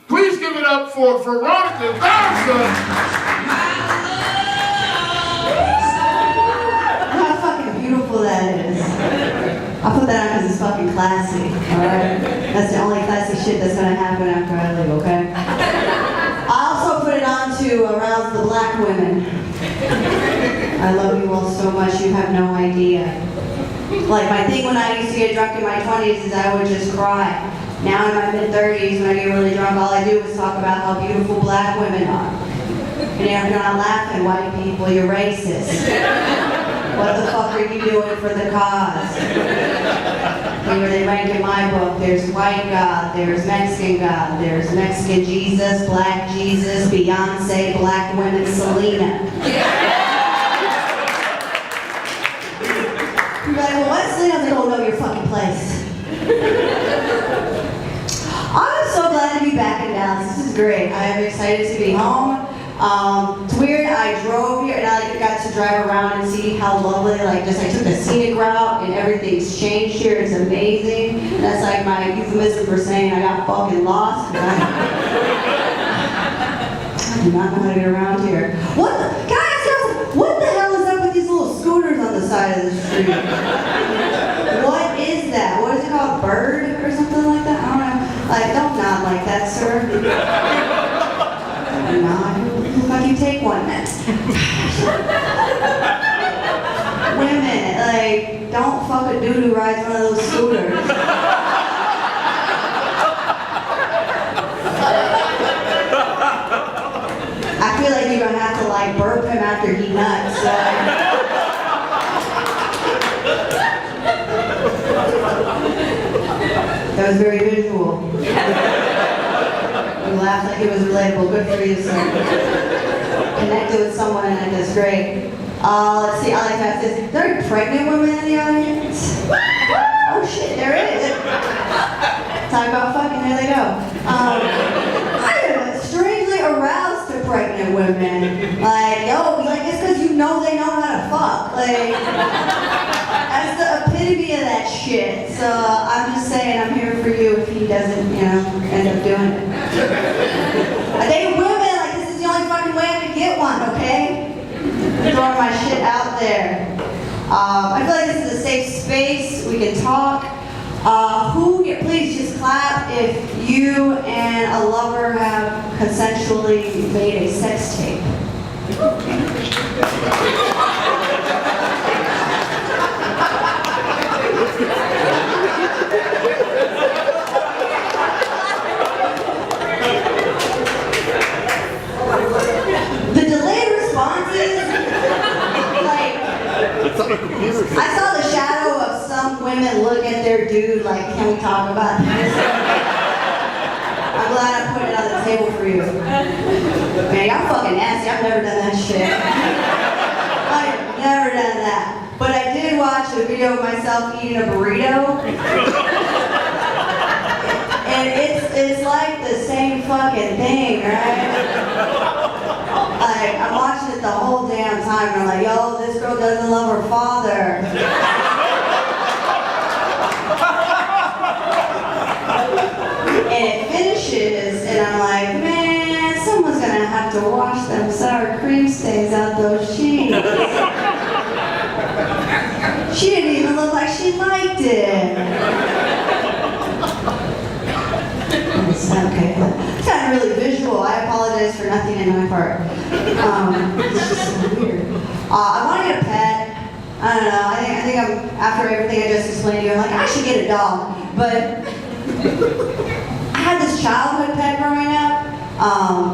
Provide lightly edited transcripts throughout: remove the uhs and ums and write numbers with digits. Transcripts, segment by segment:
Please give it up for Veronica Garza. How fucking beautiful that is. I'll put that on because it's fucking classy, alright? That's the only classy shit that's gonna happen after I leave, okay? I also put it on to arouse the black women. I love you all so much, you have no idea. Like, my thing when I used to get drunk in my 20s is I would just cry. Now in my mid-30s, when I get really drunk, all I do is talk about how beautiful black women are. And if you're not laughing, white people, you're racist. What the fuck are you doing for the cause? Where they rank in my book, there's white God, there's Mexican God, there's Mexican Jesus, black Jesus, Beyonce, black women, Selena. You're like, well, what's Selena? They don't know your fucking place. I'm so glad to be back in Dallas. This is great. I am excited to be home. It's weird, I drove here and I got to drive around and see how lovely, I took the scenic route and everything's changed here. It's amazing. And that's like my euphemism for saying I got fucking lost. I do not know how to get around here. Guys, what the hell is up with these little scooters on the side of the street? What is that? What is it called? Bird or something like that? I don't know. Don't nod like that, sir. Don't nod. Look like you take one. Women, don't fuck a dude who rides one of those scooters. I feel like you're gonna have to burp him after he nuts. That was very visual. You laughed like it was relatable. Good for you, sir. Connected with someone, and that's great. Let's see, I like to ask this. There are pregnant women in the audience? Oh shit, there is. Talk about fucking, there they go. I am strangely aroused to pregnant women. It's because you know they know how to fuck. That's the epitome of that shit. So I'm just saying I'm here for you if he doesn't, end up doing it. I date women, this is the only fucking way I can get one, okay? I'm throwing my shit out there. I feel like this is a safe space. We can talk. Please just clap if you and a lover have consensually made a sex tape. The delayed responses, I saw the shadow of some women look at their dude can we talk about this? I'm glad I put it on the table for you. Man, y'all fucking nasty. I've never done that shit. I've never done that. But I did watch a video of myself eating a burrito. And it's like the same fucking thing, right? I'm watching it the whole damn time and I'm like, yo, this girl doesn't love her father. And it finishes and I'm like, man, someone's gonna have to wash them sour cream stains out those sheets. She didn't even look like she liked it. Okay, it's kind of really visual. I apologize for nothing in my part. It's just so weird. I want to get a pet. I don't know. I think after everything I just explained to you, I'm like, I should get a dog. But I had this childhood pet growing up,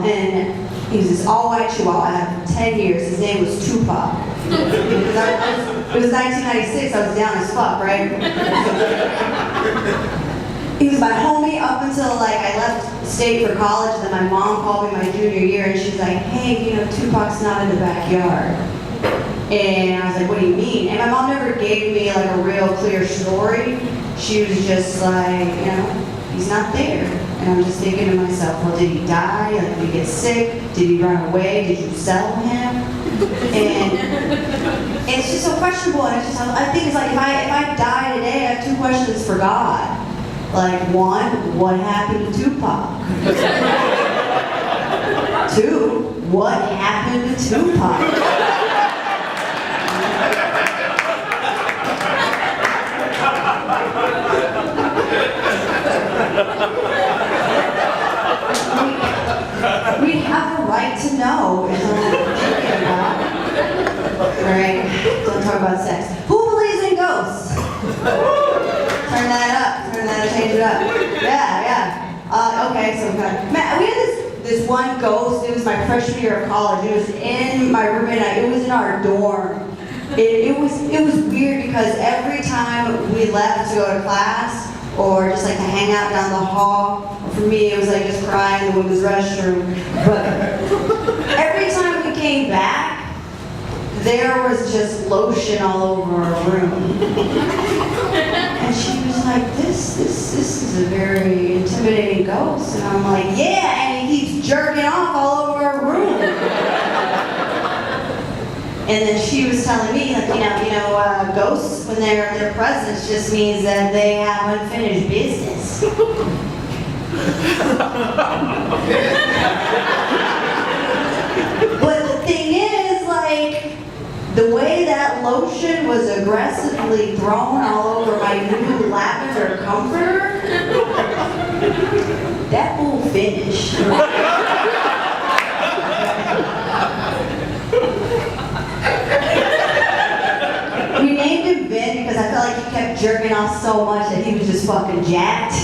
and he was this all-white Chihuahua. I had him for 10 years. His name was Tupac. It was 1996. I was down as fuck, right? He was my homie up until I left state for college. Then my mom called me my junior year and she's like, hey, Tupac's not in the backyard. And I was like, what do you mean? And my mom never gave me a real clear story. She was just like, he's not there. And I'm just thinking to myself, well, did he die? Did he get sick? Did he run away? Did you sell him? And it's just so questionable. And I think it's if I die today, I have two questions for God. One, what happened to Tupac? what happened to Tupac? We have a right to know, is what I'm thinking about. Alright, don't talk about sex. Who believes in ghosts? Turn that up, change it up. Yeah. Okay, so man, we had this one ghost. It was my freshman year of college. It was in my roommate and I. It was in our dorm. It was weird because every time we left to go to class or just like to hang out down the hall, for me it was like just crying in the women's restroom. But every time we came back, there was just lotion all over our room. And she was like, this is a very intimidating ghost. And I'm like, yeah, and he keeps jerking off all over our room. And then she was telling me, like, ghosts, when they're in their presence, just means that they have unfinished business. But the thing is, like, the way that lotion was aggressively thrown all over my new lavender comforter, that will finish. We named him Ben because I felt like he kept jerking off so much that he was just fucking jacked.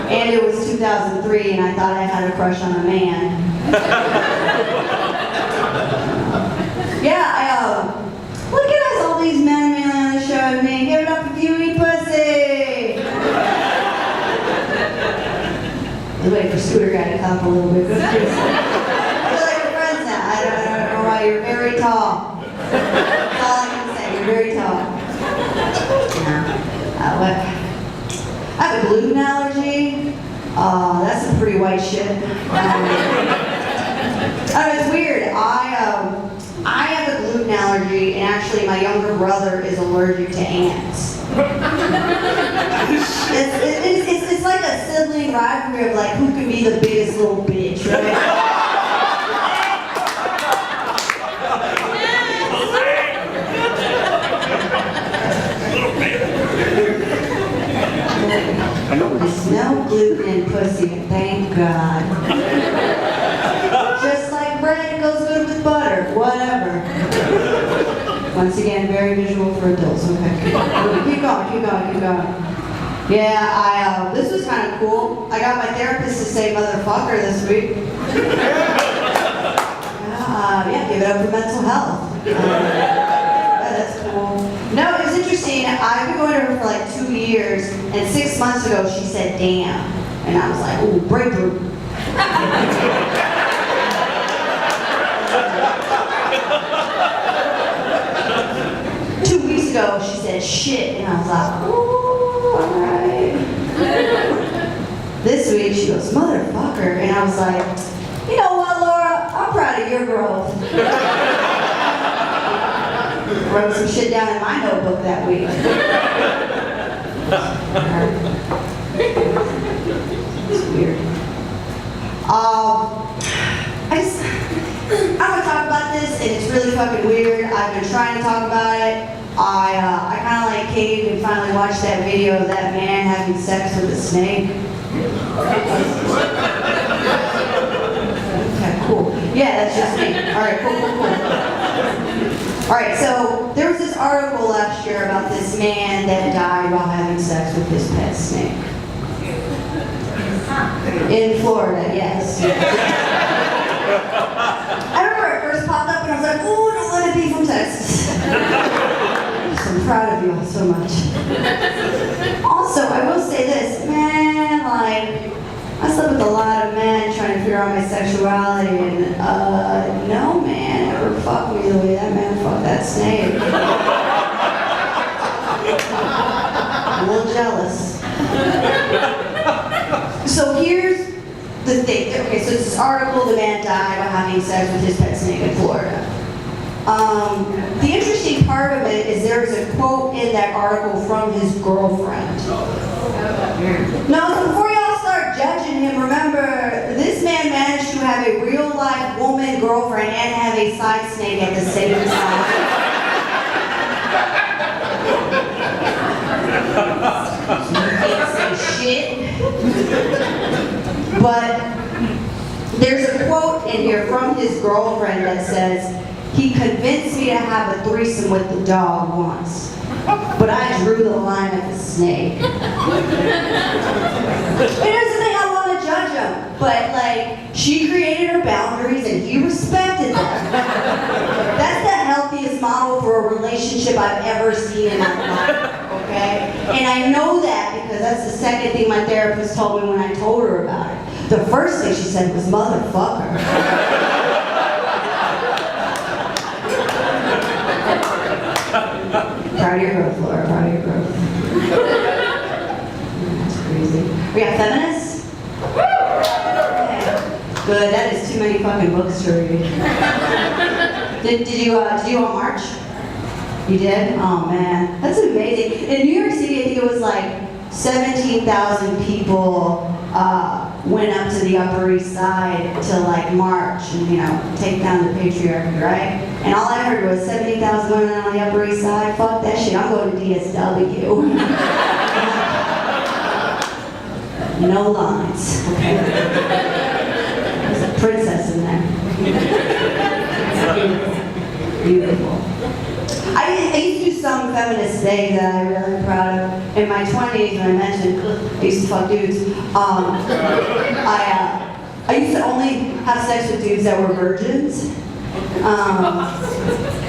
And it was 2003 and I thought I had a crush on a man. Yeah, look at us, all these men mainly on the show. I mean, give it up if you eat pussy. I was waiting for Scooter Guy to clap a little bit. Good for you. I feel like we're friends now. I don't know why. You're very tall. That's all I can say. You're very tall. I have a gluten allergy. That's some pretty white shit. It's weird. I have a gluten allergy, and actually my younger brother is allergic to ants. It's like a sibling rivalry of like who can be the biggest little bitch, right? There's no gluten in pussy, thank God. Just like bread, it goes good with butter, whatever. Once again, very visual for adults, okay. Keep going. Yeah, this was kind of cool. I got my therapist to say motherfucker this week. Yeah, give it up for mental health. That's cool. No, it was interesting. I've been going to her for like 2 years, and 6 months ago she said, damn. And I was like, ooh, breakthrough. 2 weeks ago she said, shit. And I was like, ooh, alright. This week she goes, motherfucker. And I was like, you know what, Laura? I'm proud of your growth. Wrote some shit down in my notebook that week. It's weird. I'm gonna talk about this, and it's really fucking weird. I've been trying to talk about it. I kind of like caved and finally watched that video of that man having sex with a snake. Okay, cool. Yeah, that's just me. All right, cool. All right, so there was this article last year about this man that died while having sex with his pet snake. In Florida, yes. I remember it first popped up and I was like, ooh, don't let it be from Texas. I'm proud of you all so much. Also, I will say this, man, like, I slept with a lot of men trying to figure out my sexuality, and no man ever fucked me the way that man fucked that snake. I'm a little jealous. So here's the thing. Okay, so this article, the man died while having sex with his pet snake in Florida. The interesting part of it is there's a quote in that article from his girlfriend. Now, so before y'all start judging him, remember, this man managed to have a real-life woman girlfriend and have a side snake at the same time. You can't say shit. But there's a quote in here from his girlfriend that says, "He convinced me to have a threesome with the dog once, but I drew the line at the snake." It doesn't think I want to judge him, but like, she created her boundaries and he respected them. That's the healthiest model for a relationship I've ever seen in my life, okay? And I know that because that's the second thing my therapist told me when I told her about it. The first thing she said was, "Motherfucker." Proud of your growth, Laura. Proud of your growth. That's crazy. We got feminists? Okay. Good. That is too many fucking books to read. Did you all march? You did? Oh man, that's amazing. In New York City, I think it was like 17,000 people went up to the Upper East Side to like march and, you know, take down the patriarchy, right? And all I heard was 70,000 women on the Upper East Side. Fuck that shit. I'm going to DSW. No lines. Okay. There's a princess in there. Beautiful. I used to do some feminist things that I'm really proud of. In my 20s, when I mentioned I used to fuck dudes, I used to only have sex with dudes that were virgins.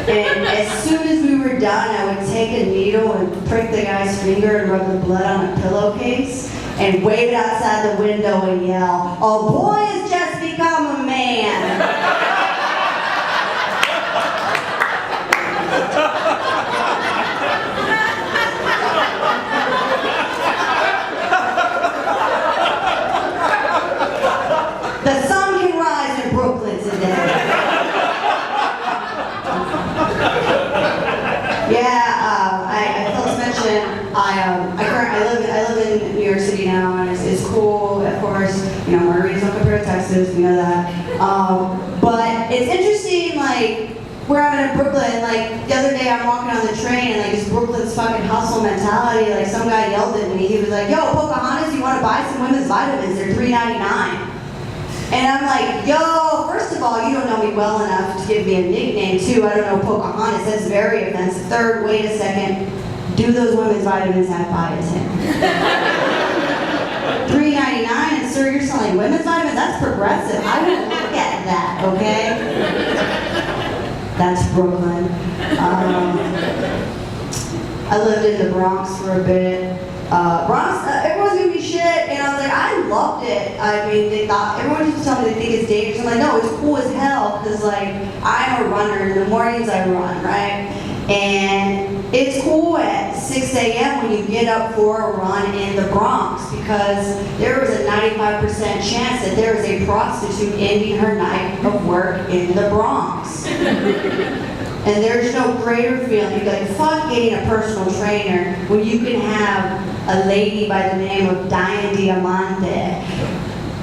And as soon as we were done, I would take a needle and prick the guy's finger and rub the blood on a pillowcase and wave it outside the window and yell, "A boy has just become a man." The sun can rise in Brooklyn today. Yeah, I failed to mention, I live in New York City now, and it's cool, of course. You know, margaritas don't compare to Texas, we know that. But it's interesting, like, where I'm in Brooklyn, like, the other day I'm walking on the train, and like, it's Brooklyn's fucking hustle mentality. Like, some guy yelled at me, he was like, "Yo, Pocahontas, you want to buy some women's vitamins? They're $3.99. And I'm like, yo, first of all, you don't know me well enough to give me a nickname, too. I don't know Pocahontas. That's very offensive. Third, wait a second. Do those women's vitamins have biotin? $3.99, and sir, you're selling women's vitamins? That's progressive. I don't look at that, okay? That's Brooklyn. I lived in the Bronx for a bit. Bronx, everyone's gonna be shit, and I was like, I loved it. I mean, everyone used to tell me they think it's dangerous. I'm like, no, it's cool as hell, because like, I'm a runner. In the mornings I run, right? And it's cool at 6 a.m. when you get up for a run in the Bronx, because there is a 95% chance that there is a prostitute ending her night of work in the Bronx. And there's no greater feeling. You're like, fuck getting a personal trainer when you can have a lady by the name of Diane Diamante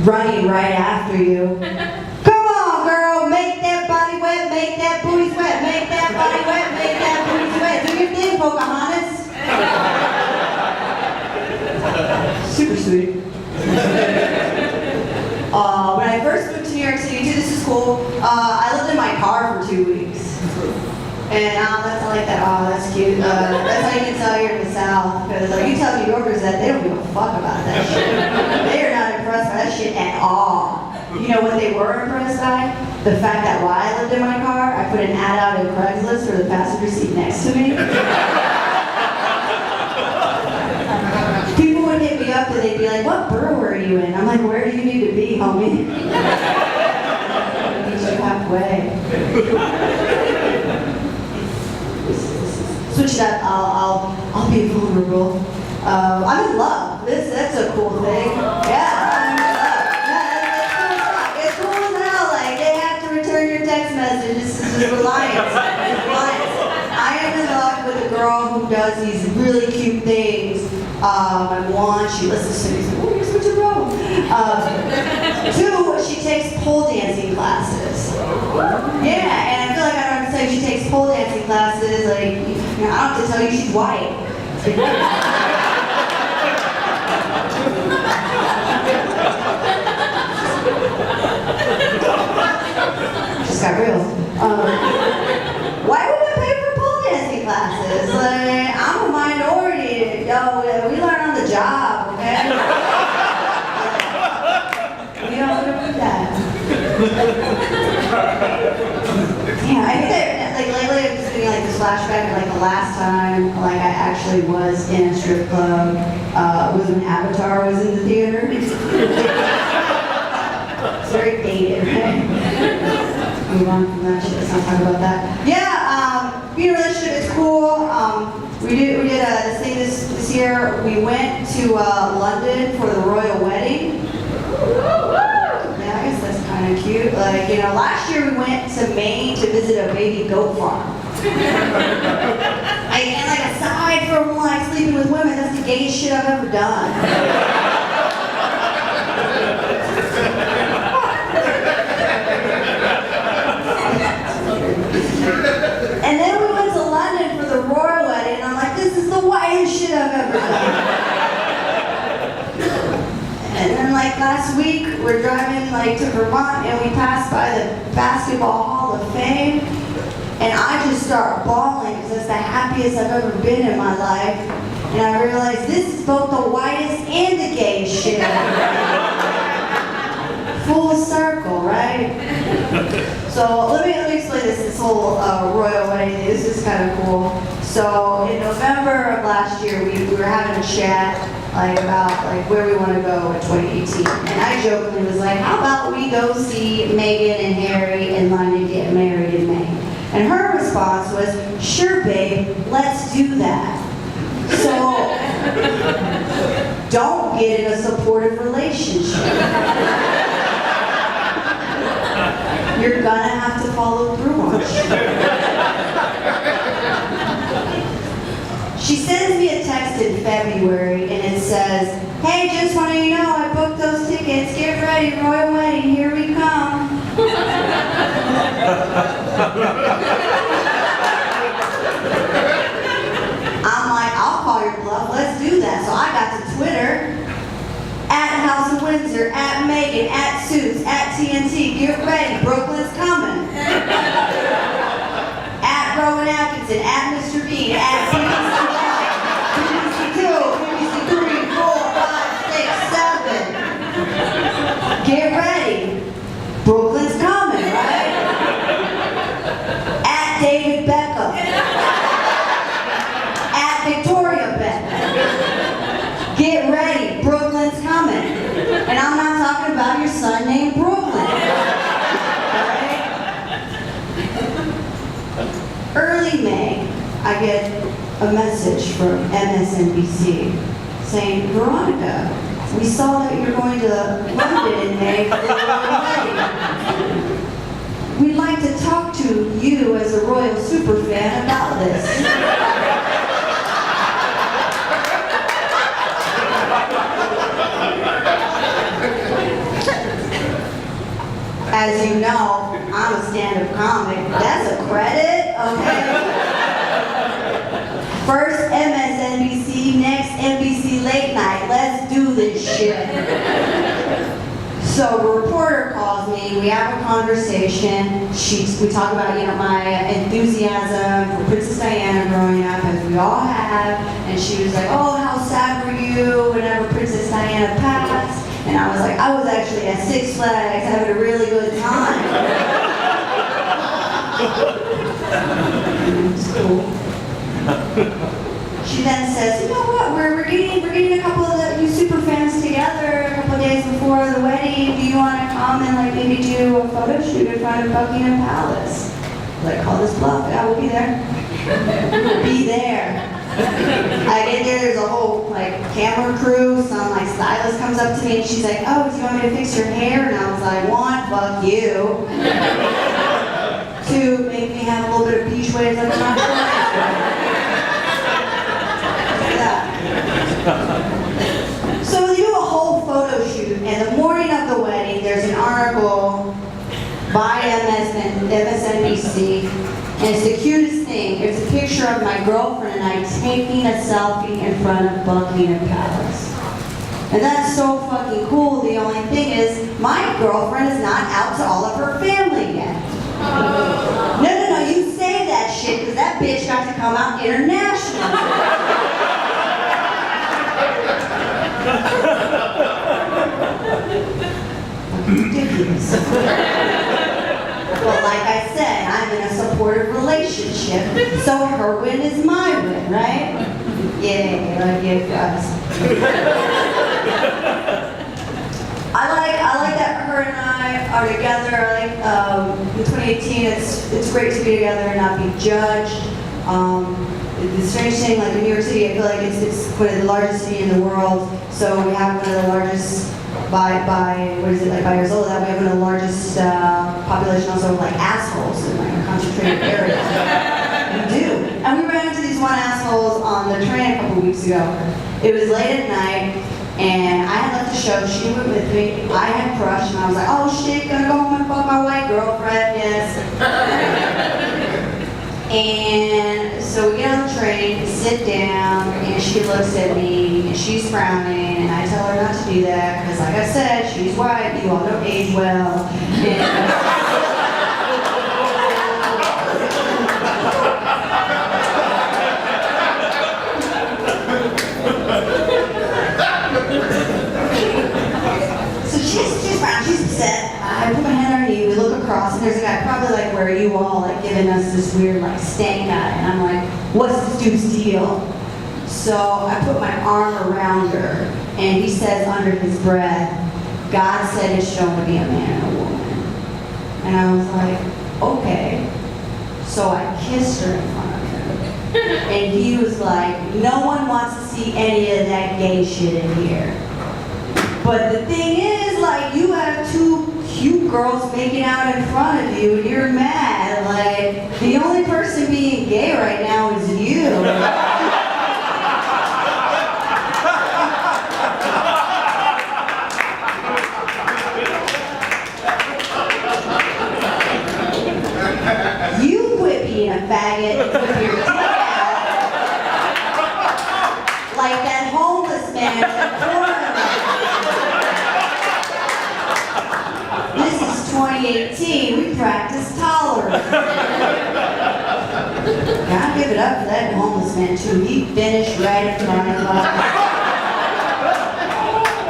running right after you. Come on, girl, make that body wet, make that booty wet, make that body wet, make that booty wet. Do your thing, Pocahontas. Super sweet. When I first moved to New York City, too, this is cool. I lived in my car for 2 weeks. And that's not like that. Oh, that's cute. That's how you can tell you're in the South. Because like, you tell New Yorkers that, they don't give a fuck about that shit. They are not impressed by that shit at all. You know what they were impressed by? The fact that while I lived in my car, I put an ad out in Craigslist for the passenger seat next to me. People would hit me up and they'd be like, "What borough are you in?" I'm like, "Where do you need to be, homie?" I meet you halfway. Switch it up. I'll be vulnerable. I'm in love. That's a cool thing. Yeah, I'm in love. Yeah, it's cool as hell. Like, they have to return your text message. This is just reliance. I am in love with a girl who does these really cute things. And one, she listens to me. She's like, "Oh, what's your problem?" Two, she takes pole dancing classes. Yeah, and I feel like I don't have to tell you she takes pole dancing classes. Like, you know, I don't have to tell you she's white. Just got real. Why would we pay for pole dancing classes? Like, I'm a minority. Yo, we learn on the job, okay? We don't do that. Yeah, I think that, like, lately I'm just getting like this flashback of like the last time like I actually was in a strip club was when Avatar was in the theater. It's very dated, right? Move on from that shit. Let's not talk about that. Yeah, being in a relationship is cool. We did this thing this year. We went to London for the royal wedding. Yeah, I guess that's kind of cute. Like, you know, last year we went to Maine to visit a baby goat farm. And like aside from like sleeping with women, that's the gayest shit I've ever done. And then we went to London for the royal wedding, and I'm like, this is the whitest shit I've ever done. And then like last week, we're driving like to Vermont, and we passed by the Basketball Hall of Fame, and I just start bawling because that's the happiest I've ever been in my life. And I realized this is both the whitest and the gayest shit I've ever done. Full circle, right? So let me explain this whole royal wedding thing. This is kind of cool. So in November of last year, we were having a chat like about like where we want to go in 2018, and I jokingly was like, how about we go see Meghan and Harry in London get married in May? And her response was, sure babe, let's do that. So don't get in a supportive relationship. You're gonna have to follow through on shit. She sends me a text in February and it says, hey, just want you to know I booked those tickets. Get ready, royal wedding, here we come. I'm like, I'll call your bluff, let's do that. So I got to Twitter, at House of Windsor, at Megan, at Suits, at TNT, get ready, Brooklyn's coming. At Rowan Atkinson, at Mr. Bean, at BBC 2, BBC 3, 4, 5, 6, 7. Get ready, Brooklyn's coming, right? At David Beckham. At Victoria Beckham. Get ready, Brooklyn's coming. And I'm not talking about your son named Brooklyn. Right? Early May, I get a message from MSNBC saying, Veronica, we saw that you're going to London in May for the royal wedding. We'd like to talk to you as a royal superfan about this. As you know, I'm a stand-up comic. That's a credit, okay? First MSNBC, next NBC Late Night. Let's do this shit. So a reporter calls me, we have a conversation. We talk about, you know, my enthusiasm for Princess Diana growing up, as we all have. And she was like, oh, how sad were you whenever Princess Diana passed? And I was like, I was actually at Six Flags having a really good time. It's cool. She then says, you know what, we're getting a couple of you super fans together a couple of days before the wedding. Do you want to come and like maybe do a photo shoot in front of Buckingham Palace? Like, call this bluff. Yeah, we'll be there. We'll be there. I get there, there's a whole like camera crew, some like stylist comes up to me and she's like, oh, do you want me to fix your hair? And I was like, one, fuck you. Two, make me have a little bit of beach waves under my yeah. So they do a whole photo shoot, and the morning of the wedding, there's an article by MSNBC, and it's the cutest thing. It's a picture of my girlfriend and I taking a selfie in front of Buckingham Palace. And that's so fucking cool. The only thing is, my girlfriend is not out to all of her family yet. No, you save that shit, because that bitch got to come out internationally. Ridiculous. Well, like I said, I'm in a supportive relationship, so her win is my win, right? Yeah, guys. I like that her and I are together. I like in 2018, it's great to be together and not be judged. The strange thing, like in New York City, I feel like it's one of the largest city in the world. So we have one of the largest by what is it, like by years old, that we have one of the largest population also of like assholes in like a concentrated area. We do. And we ran into these one assholes on the train a couple weeks ago. It was late at night, and I had left the show. She went with me. I had crushed, and I was like, oh shit, gonna go home and fuck my white girlfriend, yes. And so we get on the train, sit down, and she looks at me, and she's frowning, and I tell her not to do that, because like I said, she's white, you all don't age well. So she's frowning, she's upset. I put my hand on her knee, we look across, and there's a guy probably like where you all like giving us this weird like stank eye, and I'm like, what's this dude's deal? So I put my arm around her, and he says under his breath, God said it's shown to be a man and a woman. And I was like, okay. So I kissed her in front of him. And he was like, no one wants to see any of that gay shit in here. But the thing is, like, you have two cute girls making out in front of you, and you're mad. Like, the only person being gay right now is you. You quit being a faggot with your dick out. Like that homeless man in the corner. This is 2018, we practice tolerance. Gotta give it up for that homeless man too. He finished right in front of us.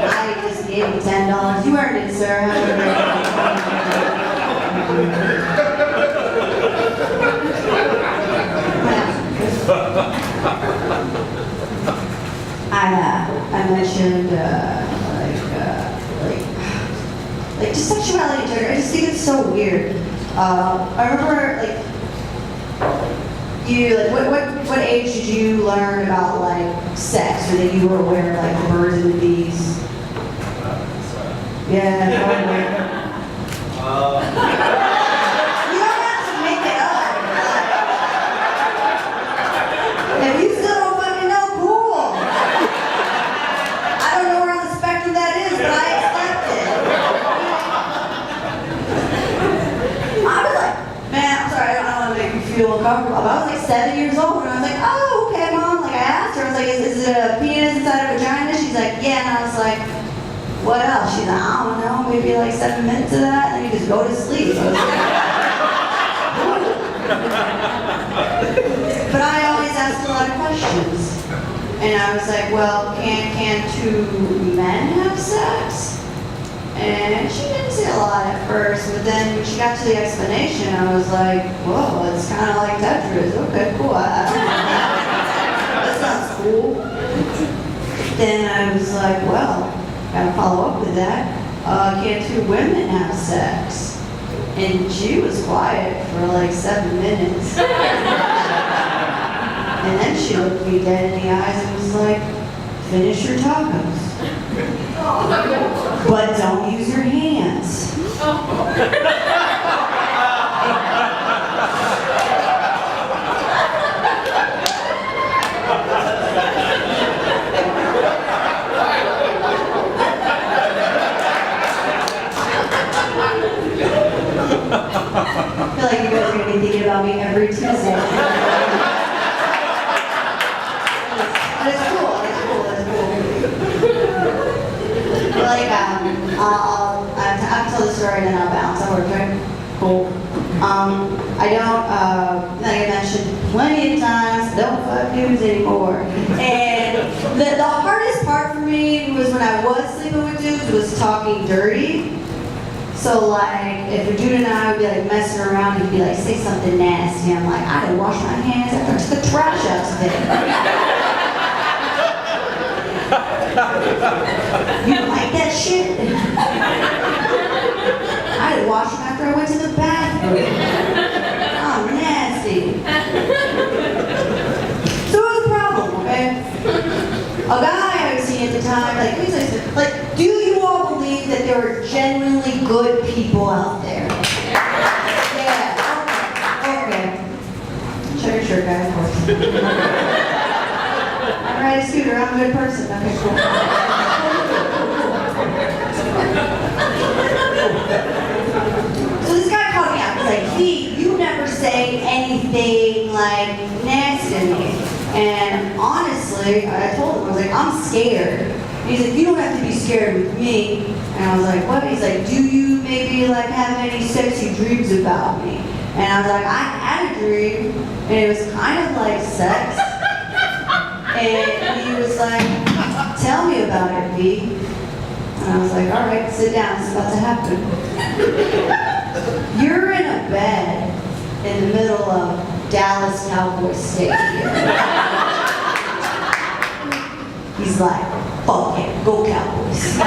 I just gave him $10. You earned it, sir. I mentioned like just sexuality in general. I just think it's so weird. I remember what age did you learn about like sex, or that you were aware of like the birds and the bees? Yeah, probably. You don't have to make it up. If you still don't fucking know, cool. I don't know where on the spectrum that is, but I accept it. I was like, man, I'm sorry, I don't want to make you feel uncomfortable. But I was like 7 years old, and I was like, oh, okay, mom. Like I asked her, I was like, is it a penis inside a vagina? She's like, yeah, and I was like, what else? She's like, I don't know, maybe like 7 minutes of that, and then you just go to sleep. I was like, but I always asked a lot of questions. And I was like, well, can two men have sex? And she didn't say a lot at first, but then when she got to the explanation, I was like, whoa, it's kind of like Tetris. Okay, cool. I don't know. That sounds cool. Then I was like, well, gotta follow up with that. Can two women have sex? And she was quiet for like 7 minutes. And then she looked me dead in the eyes and was like, finish your tacos. But don't use your hands. I feel like on me every Tuesday. But it's cool. Like, I'll tell the story and then I'll bounce. That works, right? Cool. I don't, like I mentioned plenty of times, don't fuck dudes anymore. And the hardest part for me was when I was sleeping with dudes was talking dirty. So like, if a dude and I would be like messing around, he'd be like, say something nasty. I'm like, I didn't wash my hands after I took the trash out today. You don't like that shit? I didn't wash them after I went to the bathroom. Oh, nasty. So it was a problem, okay? A guy I was seeing at the time, like, do you all believe that there are genuinely good people out there? Yeah, okay. Show your shirt, guy, of course. I ride a scooter, I'm a good person. Okay, cool. So this guy called me out. He's like, V, you never say anything like nasty to me. And honestly, I told him, I was like, I'm scared. And he's like, you don't have to be scared with me. And I was like, what? He's like, do you maybe like have any sexy dreams about me? And I was like, I had a dream, and it was kind of like sex. And he was like, tell me about it, V. And I was like, all right, sit down, it's about to happen. You're in a bed in the middle of Dallas Cowboys Stadium. He's like, fuck it, go Cowboys.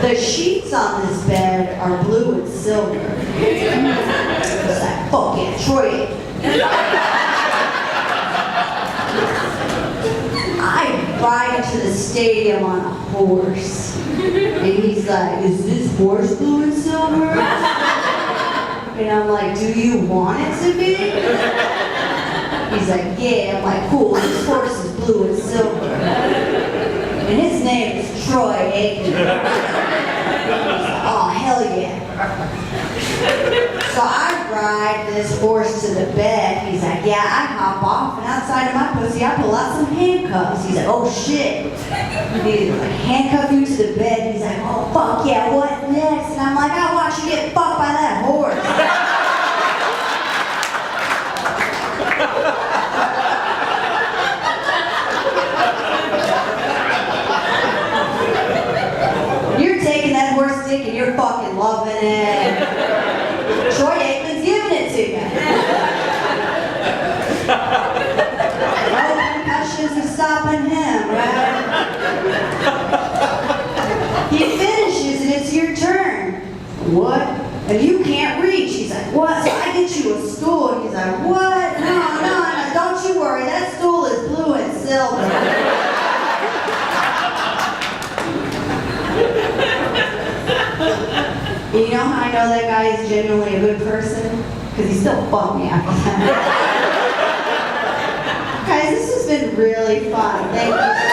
The sheets on this bed are blue and silver. It's like, fuck it, Troy. I ride to the stadium on a horse. And he's like, is this horse blue and silver? And I'm like, do you want it to be? He's like, yeah. I'm like, cool, this horse is blue and silver. And his name is Troy Aikman. Oh, hell yeah. So I ride this horse to the bed. He's like, yeah, I hop off, and outside of my pussy, I pull out some handcuffs. He's like, oh shit. He's like, handcuff you to the bed. He's like, oh fuck yeah, what next? And I'm like, I watch you get fucked by that horse. You're taking that horse dick and you're fucking loving it. Troy Aikman's giving it to you. No concussions are stopping him, right? He finishes and it's your turn. What? And you can't reach. He's like, what? So I get you a stool. And he's like, what? No, don't you worry. That stool is blue and silver. You know how I know that guy is genuinely a good person? Because he still fucked me after that. Guys, this has been really fun. Thank you so much.